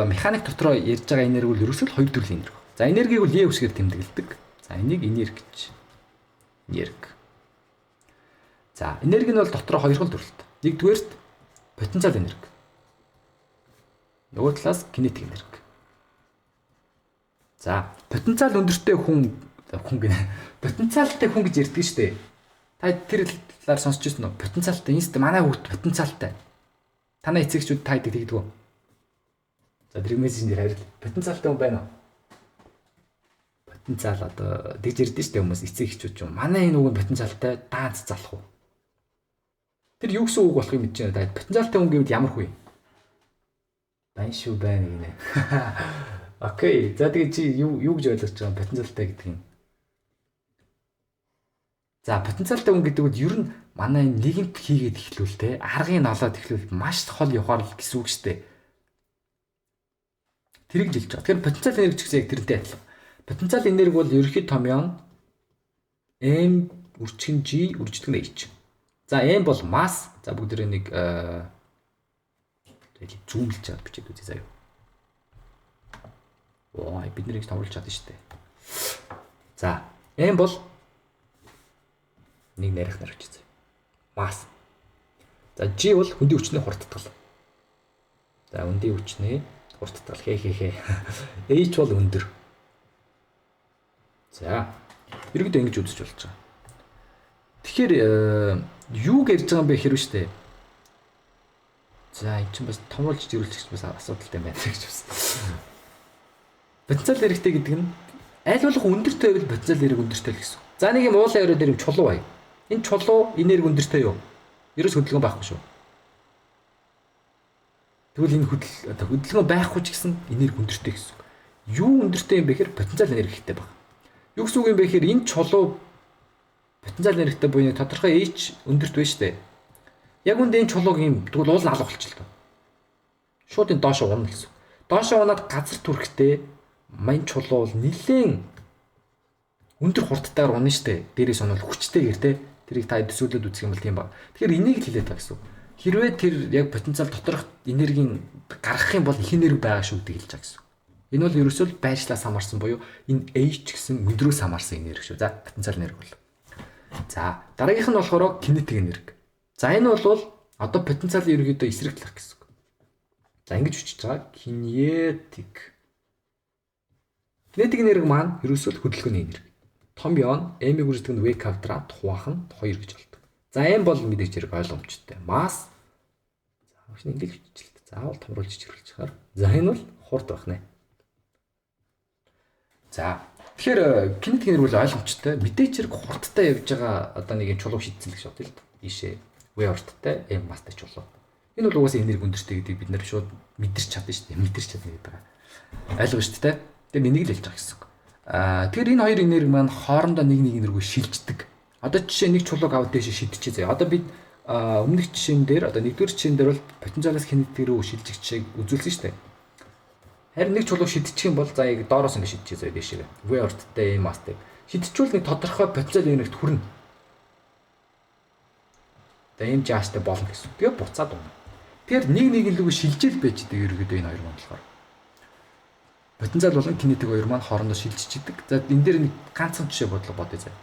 механик дотроо ярьж байгаа энерги бол ерөөсөө хоёр төрлийн энерги. За энергийг бол E үсгээр тэмдэглэдэг. За энийг энерги гэж. Энерги. За энерги нь бол дотроо хоёр хэл төрөлтэй. Нэгдүгээрт потенциал энерги. Нөгөө талаас кинетик энерги. За потенциал өндөртэй хүн гинэ. Потенциалтай хүн гэж ярьдаг шүү дээ. Та тэр талаар сонсч ирсэн үү? Потенциалтай инст манай хүүхд потенциалтай. Танай эцэгчүүд та идэг тэгдэг үү? За тэр мессежээр харил. Потенциалтай хүн байна уу? Потенциал одоо тэгж ярьдэн шүү дээ хүмүүс эцэгчүүд ч юм. Манай энэ үг нь потенциалтай даанц залах уу? Тэр юу гэсэн үг болохыг мэдэж байна. Потенциалтай хүн гэвэл ямар хүү юм? Байна шүү байна гинэ. Окей. За тэгээ чи юу гэж ойлгож байгаа потенциалтай гэдэг юм? За потенциалтай хүн гэдэг нь ер нь манай нийгэмд хийгээд эхлүүл те аргыг олоод эхлүүл маш хол явахаар л гэсэн үг шүү дээ. Тэрийг хэлж байгаа. Тэгэхээр потенциал энерги ч гэсэн яг тэрнтэй адилхан. Потенциал энерги бол ерөнхийд томьёо M үржигэн G үржигдэн H. За M бол масс. За бүгдээ нэг зүүмлж чад бичээд үзье заяа. Оо бид нэрийг томруулж чадсан шүү дээ. За M бол нэг нарийнх нар гэж үзье. Масс. За G бол хөндийн хүчний хурдтгал. За хөндийн хүчний хурдтгал хээ. H бол өндөр. За ерөнхийдөө ингэж үзэж болж байгаа. Тэгэхээр юу гэж байгаа юм бэ хэрвээ штэ. За энэ чинь бас томруулж зөрүүлчих бас асуудалтай байна гэж байна. Потенциал энергитэй гэдэг нь аль болох өндөртэй байвал потенциал энерги өндөртэй л гэсэн. За нэг юм уулаа өрөө дээр юм чулуу бай. Энэ чулуу энерги өндөртэй юу? Ерөөс хөдөлгөөн байхгүй шүү. Тэгвэл энэ хөдөлгөөн байхгүй ч гэсэн энерги өндөртэй гэсэн. Юу өндөртэй юм бэ гэхээр потенциал энергитэй баг. Юу гэсэн үг юм бэ гэхээр энэ чулуу потенциал энергитэй буюу тодорхой H өндөрт байна шүү дээ. Яг үндэ энэ чулууг юм тэгвэл уул нь алга болчихлоо. Шууд энэ доошо унана гэсэн. Доошо унаад газар түрэхдээ мань чулуу бол нэлээд өндөр хурдтайгаар унана шүү дээ. Дээрээс онол хүчтэйгээр те тэрийг та төсөөлөд үзэх юм бол тийм ба. Тэгэхээр энийг л хэлээд байгаа гэсэн. Хэрвээ тэр яг потенциал доторх энергийн гаргах юм бол их энерги байгаа шүү гэдэг хэлж байгаа гэсэн. Энэ бол ерөөсөө байршлаас хамаарсан буюу энэ H гэсэн өдрөөс хамаарсан энерги шүү. За потенциал энерги бол. За дараагийнх нь болохоор кинетик энерги. За энэ бол одоо потенциалын ерөөдөө эсрэг талах гэсэн. За ингэж хүчиж байгаа кинетик. Кинетик энерги маань ерөөсөө хөдөлгөөний энерги. Том ёон M-ийг үржигдэх нь V квадрат хуваах нь 2 гэж болдог. За M бол мэдээж хэрэг ойлгомжтой. Масс. За машин ингэж хүчилт. Заавал томруулж чирүүлж чагаар. За энэ бол хурд байх нэ. За тэгэхээр кинетик энерги бол ойлгомжтой. Мэдээж хэрэг хурдтай явж байгаа одоо нэг юм чулуу шидсэн л гэж бодъё л. Ийшээ V хурдтай M масстай чулуу. Энэ бол угаасаа энерги өндөртэй гэдгийг бид нэр шууд мэдэрч чадна шүү дээ. Мэдэрч чадна гэдэг байгаа. Ойлгож шүү дээ. Тэгээ энийг л хэлж байгаа гэсэн үг. Тэгэхээр энэ хоёр энерги маань хоорондоо нэг энерги шилждэг. Одоо жишээ нэг чулууг аваад дэше шидчихээ заяа. Одоо бид өмнөх жишээн дээр одоо нэгдүгээр жишээн дээр бол потенциалаас кинетик рүү шилжих жишээг үзүүлсэн шүү дээ. Харин нэг чулуу шидчих юм бол за яг доороос ингэ шидчихээ заяа дэшээ. V хурдтай M масстай. Шидчихвэл нэг тодорхой потенциал энергит хүрнэ. За M жаастай болно гэсэн. Тэгээ буцаад унаа. Тэгэхээр нэг лүг шилжил байж байгаа ерөөдөө энэ хоёр маань болохоор. Потенциал болон кинетик хоёр маань хоорондоо шилжиж идэг. За энэ дээр нэг ганцхан жишээ бодъё заа.